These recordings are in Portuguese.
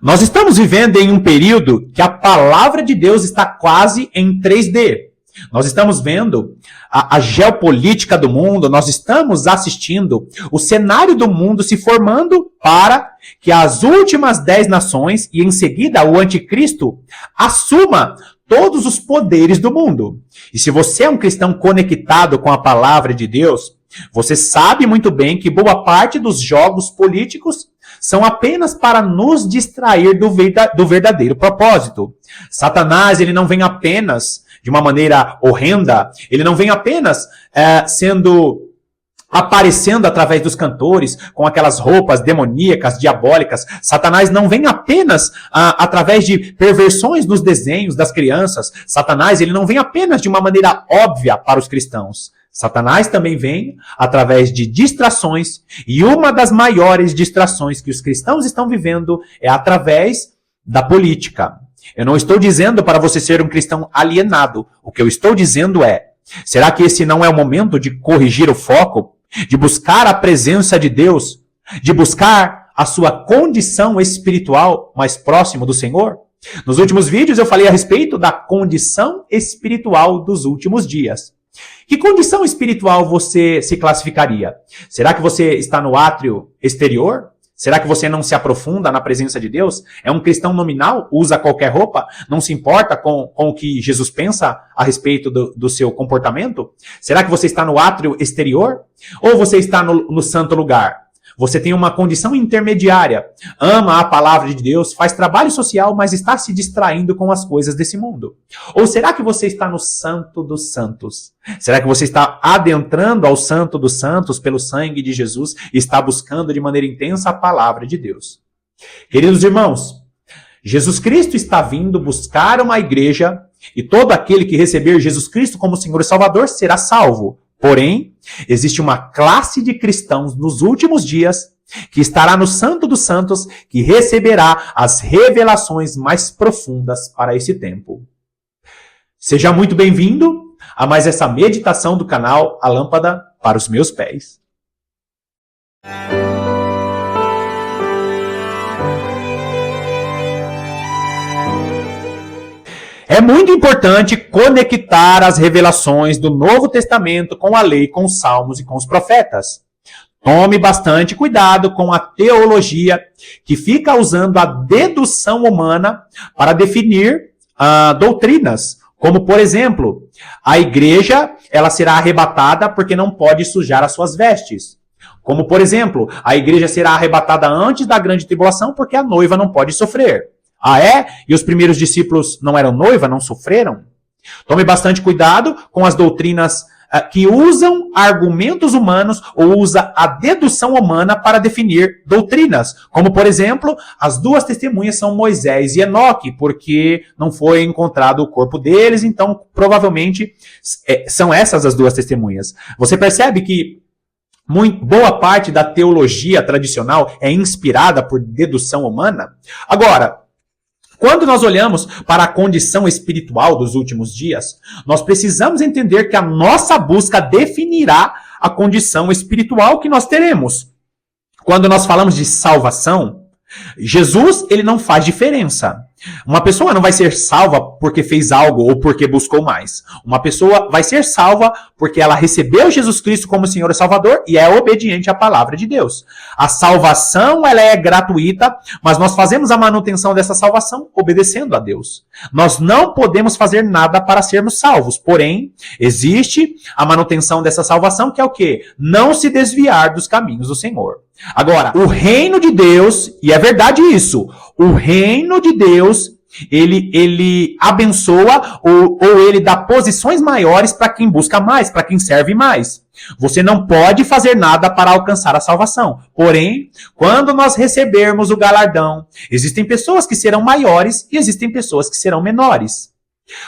Nós estamos vivendo em um período que a palavra de Deus está quase em 3D. Nós estamos vendo a geopolítica do mundo, nós estamos assistindo o cenário do mundo se formando para que as últimas 10 nações e em seguida o anticristo assuma todos os poderes do mundo. E se você é um cristão conectado com a palavra de Deus, você sabe muito bem que boa parte dos jogos políticos são apenas para nos distrair do verdadeiro propósito. Satanás, ele não vem apenas de uma maneira horrenda, ele não vem apenas aparecendo através dos cantores, com aquelas roupas demoníacas, diabólicas. Satanás não vem apenas através de perversões nos desenhos das crianças. Satanás, ele não vem apenas de uma maneira óbvia para os cristãos. Satanás também vem através de distrações, e uma das maiores distrações que os cristãos estão vivendo é através da política. Eu não estou dizendo para você ser um cristão alienado. O que eu estou dizendo é, será que esse não é o momento de corrigir o foco? De buscar a presença de Deus? De buscar a sua condição espiritual mais próximo do Senhor? Nos últimos vídeos eu falei a respeito da condição espiritual dos últimos dias. Que condição espiritual você se classificaria? Será que você está no átrio exterior? Será que você não se aprofunda na presença de Deus? É um cristão nominal? Usa qualquer roupa? Não se importa com o que Jesus pensa a respeito do seu comportamento? Será que você está no átrio exterior? Ou você está no santo lugar? Você tem uma condição intermediária. Ama a palavra de Deus, faz trabalho social, mas está se distraindo com as coisas desse mundo. Ou será que você está no santo dos santos? Será que você está adentrando ao santo dos santos pelo sangue de Jesus e está buscando de maneira intensa a palavra de Deus? Queridos irmãos, Jesus Cristo está vindo buscar uma igreja e todo aquele que receber Jesus Cristo como Senhor e Salvador será salvo. Porém, existe uma classe de cristãos nos últimos dias que estará no Santo dos Santos, que receberá as revelações mais profundas para esse tempo. Seja muito bem-vindo a mais essa meditação do canal A Lâmpada para os Meus Pés. É muito importante conectar as revelações do Novo Testamento com a lei, com os salmos e com os profetas. Tome bastante cuidado com a teologia que fica usando a dedução humana para definir doutrinas. Como, por exemplo, a igreja ela será arrebatada porque não pode sujar as suas vestes. Como, por exemplo, a igreja será arrebatada antes da grande tribulação porque a noiva não pode sofrer. Ah, é? E os primeiros discípulos não eram noiva, não sofreram? Tome bastante cuidado com as doutrinas que usam argumentos humanos ou usa a dedução humana para definir doutrinas. Como, por exemplo, as duas testemunhas são Moisés e Enoque, porque não foi encontrado o corpo deles, então provavelmente são essas as duas testemunhas. Você percebe que boa parte da teologia tradicional é inspirada por dedução humana? Agora, quando nós olhamos para a condição espiritual dos últimos dias, nós precisamos entender que a nossa busca definirá a condição espiritual que nós teremos. Quando nós falamos de salvação, Jesus, ele não faz diferença. Uma pessoa não vai ser salva porque fez algo ou porque buscou mais. Uma pessoa vai ser salva porque ela recebeu Jesus Cristo como Senhor e Salvador e é obediente à palavra de Deus. A salvação, ela é gratuita, mas nós fazemos a manutenção dessa salvação obedecendo a Deus. Nós não podemos fazer nada para sermos salvos, porém, existe a manutenção dessa salvação que é o quê? Não se desviar dos caminhos do Senhor. Agora, o reino de Deus, e é verdade isso, o reino de Deus, ele abençoa ou ele dá posições maiores para quem busca mais, para quem serve mais. Você não pode fazer nada para alcançar a salvação. Porém, quando nós recebermos o galardão, existem pessoas que serão maiores e existem pessoas que serão menores.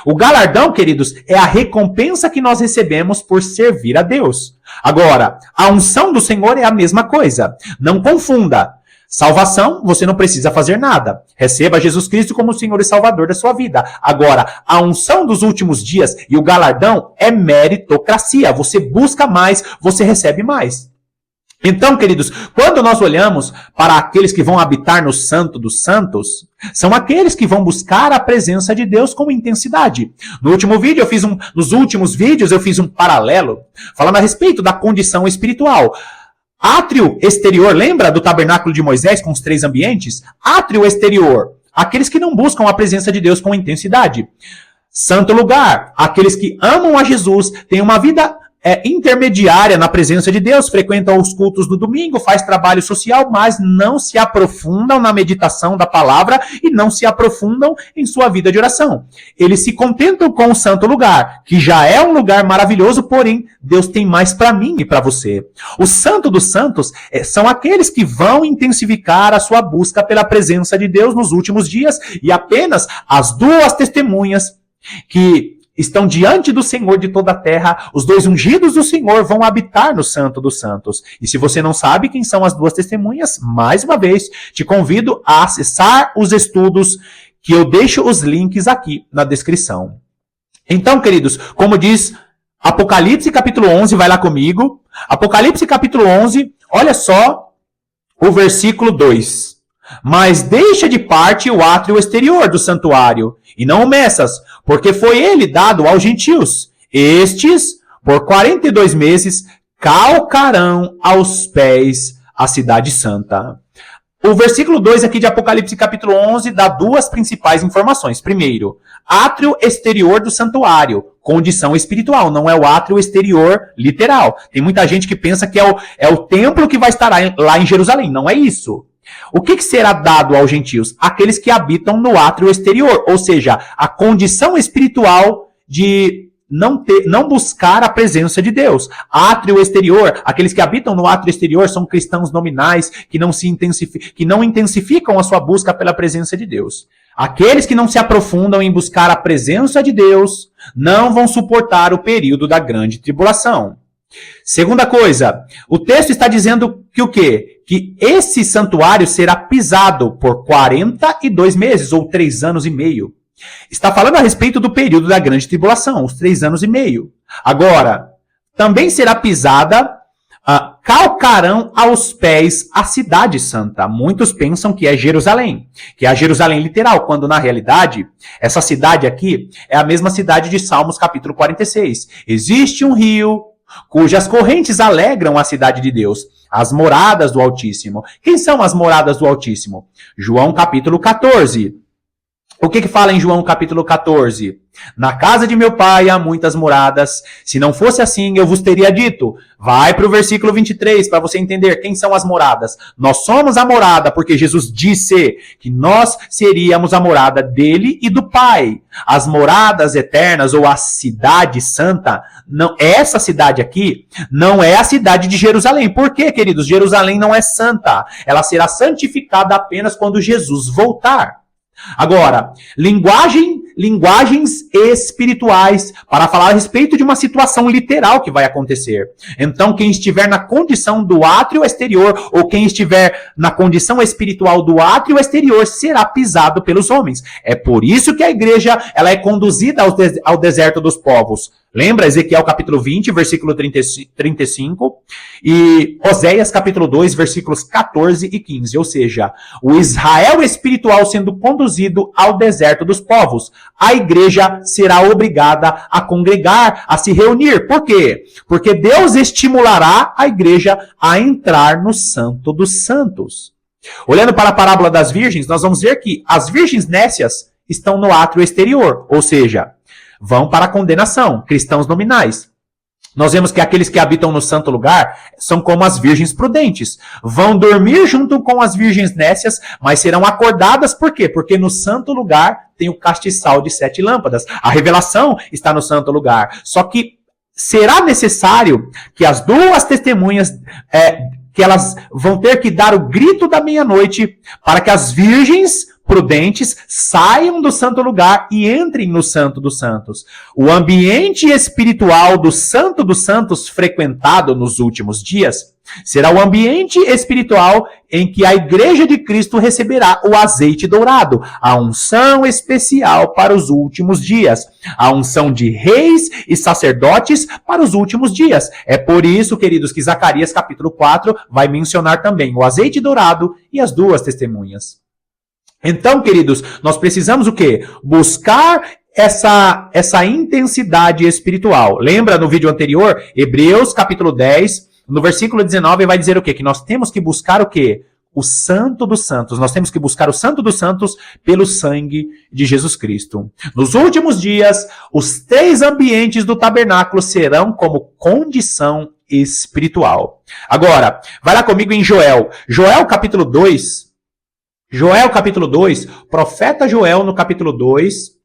O galardão, queridos, é a recompensa que nós recebemos por servir a Deus. Agora, a unção do Senhor é a mesma coisa. Não confunda. Salvação, você não precisa fazer nada. Receba Jesus Cristo como Senhor e Salvador da sua vida. Agora, a unção dos últimos dias e o galardão é meritocracia. Você busca mais, você recebe mais. Então, queridos, quando nós olhamos para aqueles que vão habitar no Santo dos Santos, são aqueles que vão buscar a presença de Deus com intensidade. Nos últimos vídeos eu fiz um paralelo falando a respeito da condição espiritual. Átrio exterior, lembra do tabernáculo de Moisés com os 3 ambientes? Átrio exterior, aqueles que não buscam a presença de Deus com intensidade. Santo lugar, aqueles que amam a Jesus, têm uma vida intermediária na presença de Deus, frequentam os cultos do domingo, faz trabalho social, mas não se aprofundam na meditação da palavra e não se aprofundam em sua vida de oração. Eles se contentam com o santo lugar, que já é um lugar maravilhoso, porém Deus tem mais para mim e para você. O Santo dos Santos são aqueles que vão intensificar a sua busca pela presença de Deus nos últimos dias, e apenas as 2 testemunhas que estão diante do Senhor de toda a terra, os 2 ungidos do Senhor vão habitar no Santo dos Santos. E se você não sabe quem são as 2 testemunhas, mais uma vez, te convido a acessar os estudos, que eu deixo os links aqui na descrição. Então, queridos, como diz Apocalipse capítulo 11, vai lá comigo. Apocalipse capítulo 11, olha só o versículo 2. Mas deixa de parte o átrio exterior do santuário, e não o meças, porque foi ele dado aos gentios. Estes, por 42 meses, calcarão aos pés a cidade santa. O versículo 2 aqui de Apocalipse capítulo 11 dá 2 principais informações. Primeiro, átrio exterior do santuário, condição espiritual, não é o átrio exterior literal. Tem muita gente que pensa que é o templo que vai estar lá em Jerusalém. Não é isso. O que será dado aos gentios? Aqueles que habitam no átrio exterior, ou seja, a condição espiritual de não buscar a presença de Deus. Átrio exterior, aqueles que habitam no átrio exterior são cristãos nominais que não intensificam a sua busca pela presença de Deus. Aqueles que não se aprofundam em buscar a presença de Deus não vão suportar o período da grande tribulação. Segunda coisa, o texto está dizendo que o quê? Que esse santuário será pisado por 42 meses, ou 3 anos e meio. Está falando a respeito do período da grande tribulação, os 3 anos e meio. Agora, também será pisada, calcarão aos pés a cidade santa. Muitos pensam que é Jerusalém, que é a Jerusalém literal, quando na realidade, essa cidade aqui é a mesma cidade de Salmos capítulo 46. Existe um rio cujas correntes alegram a cidade de Deus, as moradas do Altíssimo. Quem são as moradas do Altíssimo? João capítulo 14. O que fala em João capítulo 14? Na casa de meu pai há muitas moradas. Se não fosse assim, eu vos teria dito. Vai para o versículo 23 para você entender quem são as moradas. Nós somos a morada porque Jesus disse que nós seríamos a morada dele e do Pai. As moradas eternas ou a cidade santa, não, essa cidade aqui não é a cidade de Jerusalém. Por quê, queridos? Jerusalém não é santa. Ela será santificada apenas quando Jesus voltar. Agora, linguagens espirituais para falar a respeito de uma situação literal que vai acontecer. Então, quem estiver na condição do átrio exterior ou quem estiver na condição espiritual do átrio exterior será pisado pelos homens. É por isso que a igreja ela é conduzida ao deserto dos povos. Lembra Ezequiel capítulo 20, versículo 35 e Oséias capítulo 2, versículos 14 e 15. Ou seja, o Israel espiritual sendo conduzido ao deserto dos povos. A igreja será obrigada a congregar, a se reunir. Por quê? Porque Deus estimulará a igreja a entrar no Santo dos Santos. Olhando para a parábola das virgens, nós vamos ver que as virgens nécias estão no átrio exterior, ou seja, vão para a condenação, cristãos nominais. Nós vemos que aqueles que habitam no santo lugar são como as virgens prudentes. Vão dormir junto com as virgens nécias, mas serão acordadas por quê? Porque no santo lugar tem o castiçal de 7 lâmpadas. A revelação está no santo lugar. Só que será necessário que as 2 testemunhas, que elas vão ter que dar o grito da meia-noite para que as virgens prudentes, saiam do santo lugar e entrem no Santo dos Santos. O ambiente espiritual do Santo dos Santos frequentado nos últimos dias será o ambiente espiritual em que a Igreja de Cristo receberá o azeite dourado, a unção especial para os últimos dias, a unção de reis e sacerdotes para os últimos dias. É por isso, queridos, que Zacarias capítulo 4 vai mencionar também o azeite dourado e as duas testemunhas. Então, queridos, nós precisamos o quê? Buscar essa intensidade espiritual. Lembra no vídeo anterior, Hebreus capítulo 10, no versículo 19 vai dizer o quê? Que nós temos que buscar o quê? O Santo dos Santos. Nós temos que buscar o Santo dos Santos pelo sangue de Jesus Cristo. Nos últimos dias, os 3 ambientes do tabernáculo serão como condição espiritual. Agora, vai lá comigo em Joel. Joel capítulo 2. Joel capítulo 2. Profeta Joel no capítulo 2.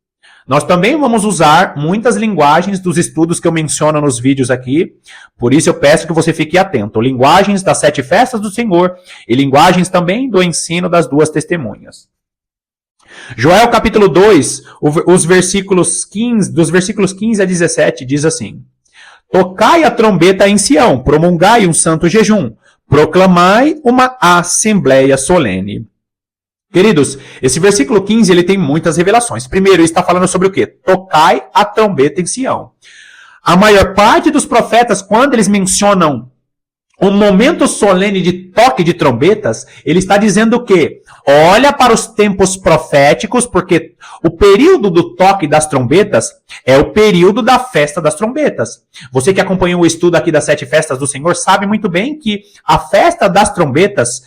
Nós também vamos usar muitas linguagens dos estudos que eu menciono nos vídeos aqui. Por isso eu peço que você fique atento. Linguagens das 7 festas do Senhor e linguagens também do ensino das 2 testemunhas. Joel capítulo 2, dos versículos 15 a 17, diz assim: Tocai a trombeta em Sião, promulgai um santo jejum, proclamai uma assembleia solene. Queridos, esse versículo 15 ele tem muitas revelações. Primeiro, ele está falando sobre o quê? Tocai a trombeta em Sião. A maior parte dos profetas, quando eles mencionam um momento solene de toque de trombetas, ele está dizendo o quê? Olha para os tempos proféticos, porque o período do toque das trombetas é o período da festa das trombetas. Você que acompanhou o estudo aqui das 7 festas do Senhor sabe muito bem que a festa das trombetas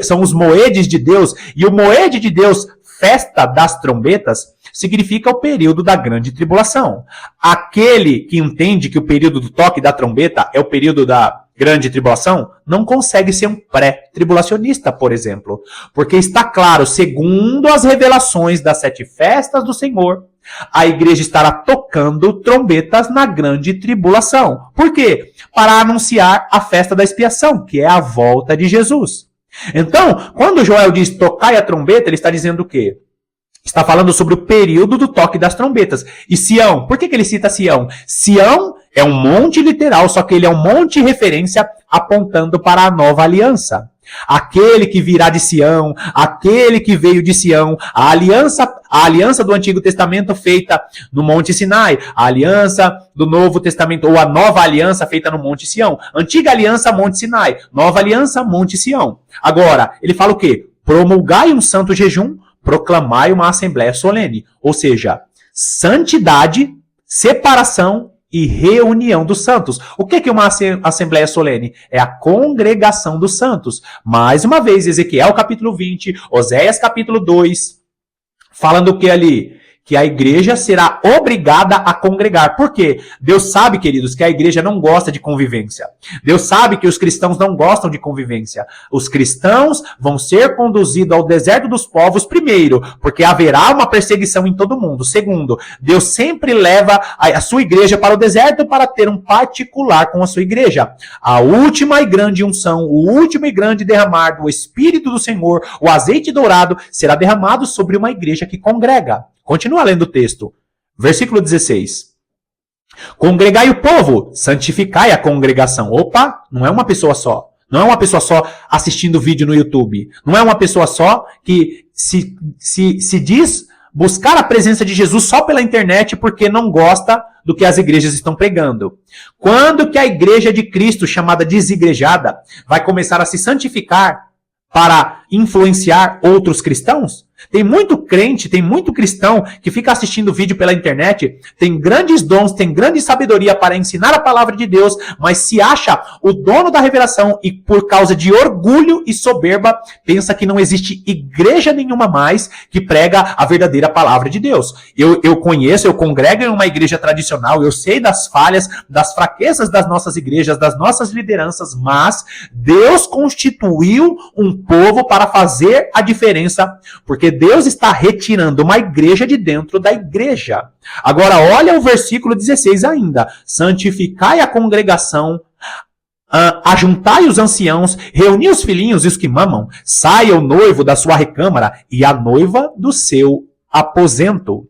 são os moedes de Deus, e o moede de Deus, festa das trombetas, significa o período da grande tribulação. Aquele que entende que o período do toque da trombeta é o período da grande tribulação, não consegue ser um pré-tribulacionista, por exemplo. Porque está claro, segundo as revelações das 7 festas do Senhor, a igreja estará tocando trombetas na grande tribulação. Por quê? Para anunciar a festa da expiação, que é a volta de Jesus. Então, quando Joel diz tocai a trombeta, ele está dizendo o quê? Está falando sobre o período do toque das trombetas. E Sião, por que ele cita Sião? Sião é um monte literal, só que ele é um monte de referência apontando para a nova aliança. Aquele que virá de Sião, aquele que veio de Sião, a aliança do Antigo Testamento feita no Monte Sinai, a aliança do Novo Testamento, ou a nova aliança feita no Monte Sião. Antiga aliança, Monte Sinai. Nova aliança, Monte Sião. Agora, ele fala o quê? Promulgai um santo jejum, proclamai uma assembleia solene. Ou seja, santidade, separação e reunião dos santos. O que é uma assembleia solene? É a congregação dos santos. Mais uma vez, Ezequiel capítulo 20, Oséias capítulo 2, falando o que ali? Que a igreja será obrigada a congregar. Por quê? Deus sabe, queridos, que a igreja não gosta de convivência. Deus sabe que os cristãos não gostam de convivência. Os cristãos vão ser conduzidos ao deserto dos povos, primeiro, porque haverá uma perseguição em todo mundo. Segundo, Deus sempre leva a sua igreja para o deserto para ter um particular com a sua igreja. A última e grande unção, o último e grande derramar do Espírito do Senhor, o azeite dourado, será derramado sobre uma igreja que congrega. Continua lendo o texto. Versículo 16. Congregai o povo, santificai a congregação. Opa, não é uma pessoa só. Não é uma pessoa só assistindo vídeo no YouTube. Não é uma pessoa só que se diz buscar a presença de Jesus só pela internet porque não gosta do que as igrejas estão pregando. Quando que a igreja de Cristo, chamada desigrejada, vai começar a se santificar para influenciar outros cristãos? Tem muito crente, tem muito cristão que fica assistindo vídeo pela internet, tem grandes dons, tem grande sabedoria para ensinar a palavra de Deus, mas se acha o dono da revelação e por causa de orgulho e soberba, pensa que não existe igreja nenhuma mais que prega a verdadeira palavra de Deus. Eu conheço, eu congrego em uma igreja tradicional, eu sei das falhas, das fraquezas das nossas igrejas, das nossas lideranças, mas Deus constituiu um povo para fazer a diferença, porque Deus está retirando uma igreja de dentro da igreja. Agora, olha o versículo 16 ainda. Santificai a congregação, Ajuntai os anciãos, reuni os filhinhos e os que mamam, saia o noivo da sua recâmara e a noiva do seu aposento.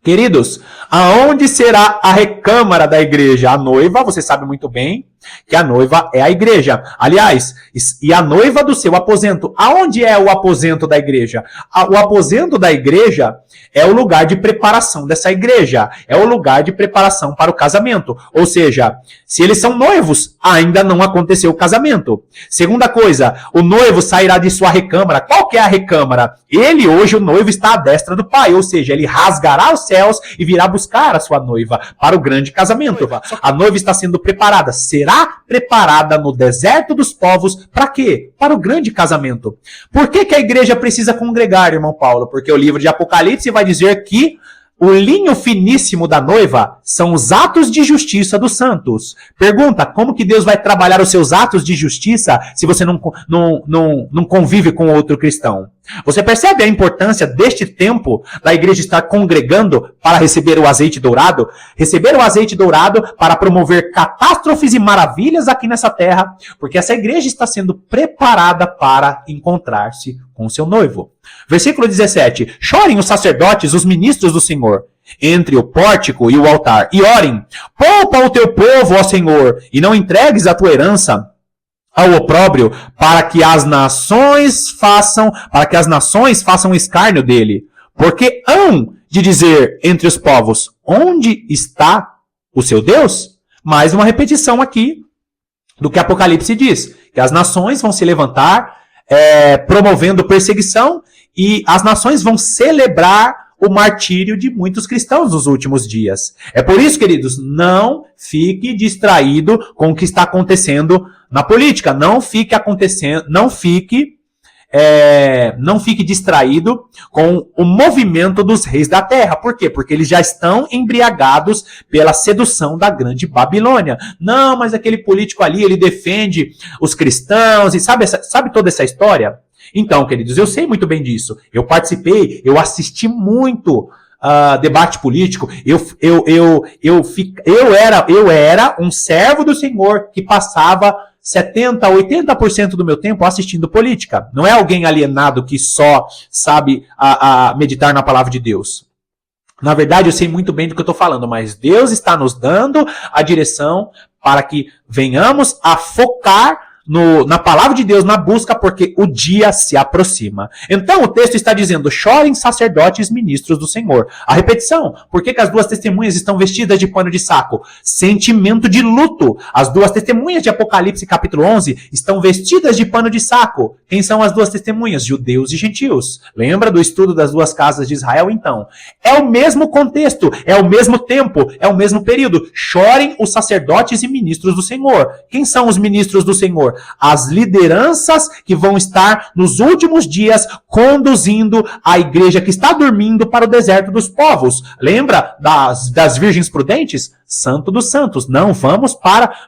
Queridos, aonde será a recâmara da igreja? A noiva, você sabe muito bem que a noiva é a igreja. Aliás, e a noiva do seu aposento. Aonde é o aposento da igreja? O aposento da igreja é o lugar de preparação dessa igreja. É o lugar de preparação para o casamento. Ou seja, se eles são noivos, ainda não aconteceu o casamento. Segunda coisa, o noivo sairá de sua recâmara. Qual que é a recâmara? Ele, hoje, o noivo, está à destra do pai. Ou seja, ele rasgará os céus e virá buscar a sua noiva para o grande casamento. A noiva está sendo preparada. Será preparada no deserto dos povos. Para quê? Para o grande casamento. Por que a igreja precisa congregar, irmão Paulo? Porque o livro de Apocalipse vai dizer que o linho finíssimo da noiva são os atos de justiça dos santos. Pergunta, como que Deus vai trabalhar os seus atos de justiça se você não convive com outro cristão? Você percebe a importância deste tempo da igreja estar congregando para receber o azeite dourado? Receber o azeite dourado para promover catástrofes e maravilhas aqui nessa terra, porque essa igreja está sendo preparada para encontrar-se com o seu noivo. Versículo 17. Chorem os sacerdotes, os ministros do Senhor, entre o pórtico e o altar, e orem. Poupa o teu povo, ó Senhor, e não entregues a tua herança ao opróbrio, para que as nações façam escárnio dele. Porque hão de dizer entre os povos, onde está o seu Deus? Mais uma repetição aqui do que Apocalipse diz, que as nações vão se levantar, promovendo perseguição, e as nações vão celebrar o martírio de muitos cristãos nos últimos dias. É por isso, queridos, não fique distraído com o que está acontecendo na política. Não fique distraído com o movimento dos reis da terra. Por quê? Porque eles já estão embriagados pela sedução da grande Babilônia. Não, mas aquele político ali, ele defende os cristãos, e sabe toda essa história? Então, queridos, eu sei muito bem disso. Eu participei, eu assisti muito debate político. Eu era um servo do Senhor que passava 70%, 80% do meu tempo assistindo política. Não é alguém alienado que só sabe meditar na palavra de Deus. Na verdade, eu sei muito bem do que eu estou falando, mas Deus está nos dando a direção para que venhamos a focar na palavra de Deus, na busca, porque o dia se aproxima. Então o texto está dizendo, chorem sacerdotes ministros do Senhor. A repetição, por que as duas testemunhas estão vestidas de pano de saco? Sentimento de luto. As duas testemunhas de Apocalipse capítulo 11 estão vestidas de pano de saco. Quem são as duas testemunhas? Judeus e gentios. Lembra do estudo das duas casas de Israel, então? É o mesmo contexto, é o mesmo tempo, é o mesmo período. Chorem os sacerdotes e ministros do Senhor. Quem são os ministros do Senhor? As lideranças que vão estar nos últimos dias conduzindo a igreja que está dormindo para o deserto dos povos. Lembra das virgens prudentes? Santo dos santos. Não vamos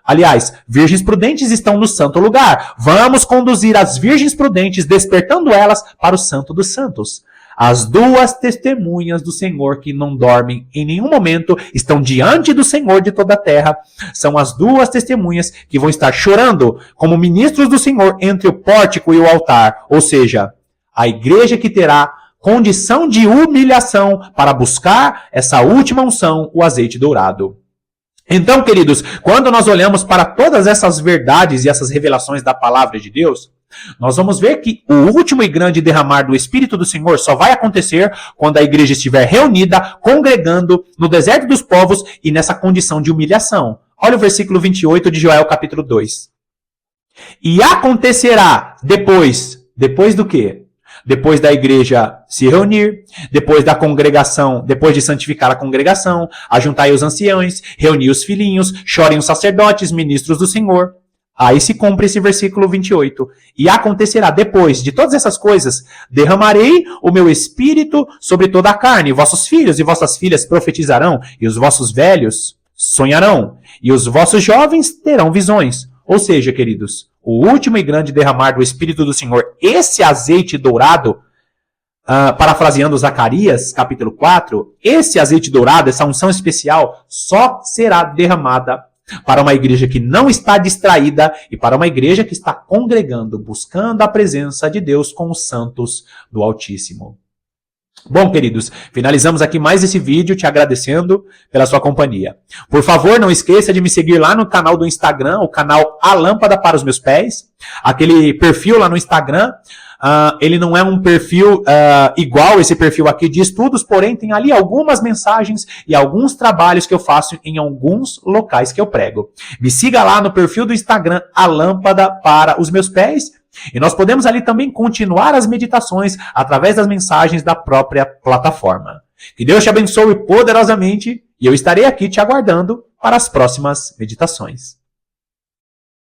aliás, virgens prudentes estão no santo lugar. Vamos conduzir as virgens prudentes, despertando elas para o santo dos santos. As duas testemunhas do Senhor que não dormem em nenhum momento estão diante do Senhor de toda a terra. São as duas testemunhas que vão estar chorando como ministros do Senhor entre o pórtico e o altar. Ou seja, a igreja que terá condição de humilhação para buscar essa última unção, o azeite dourado. Então, queridos, quando nós olhamos para todas essas verdades e essas revelações da palavra de Deus, nós vamos ver que o último e grande derramar do Espírito do Senhor só vai acontecer quando a igreja estiver reunida, congregando no deserto dos povos e nessa condição de humilhação. Olha o versículo 28 de Joel capítulo 2. E acontecerá depois do quê? Depois da igreja se reunir, depois da congregação, depois de santificar a congregação, ajuntai os anciãos, reunir os filhinhos, chorem os sacerdotes, ministros do Senhor. Aí se cumpre esse versículo 28. E acontecerá depois de todas essas coisas, derramarei o meu espírito sobre toda a carne. Vossos filhos e vossas filhas profetizarão, e os vossos velhos sonharão, e os vossos jovens terão visões. Ou seja, queridos, o último e grande derramar do Espírito do Senhor, esse azeite dourado, parafraseando Zacarias, capítulo 4, esse azeite dourado, essa unção especial, só será derramada para uma igreja que não está distraída e para uma igreja que está congregando, buscando a presença de Deus com os santos do Altíssimo. Bom, queridos, finalizamos aqui mais esse vídeo te agradecendo pela sua companhia. Por favor, não esqueça de me seguir lá no canal do Instagram, o canal A Lâmpada para os Meus Pés. Aquele perfil lá no Instagram, ele não é um perfil igual esse perfil aqui de estudos, porém tem ali algumas mensagens e alguns trabalhos que eu faço em alguns locais que eu prego. Me siga lá no perfil do Instagram, A Lâmpada para os Meus Pés. E nós podemos ali também continuar as meditações através das mensagens da própria plataforma. Que Deus te abençoe poderosamente e eu estarei aqui te aguardando para as próximas meditações.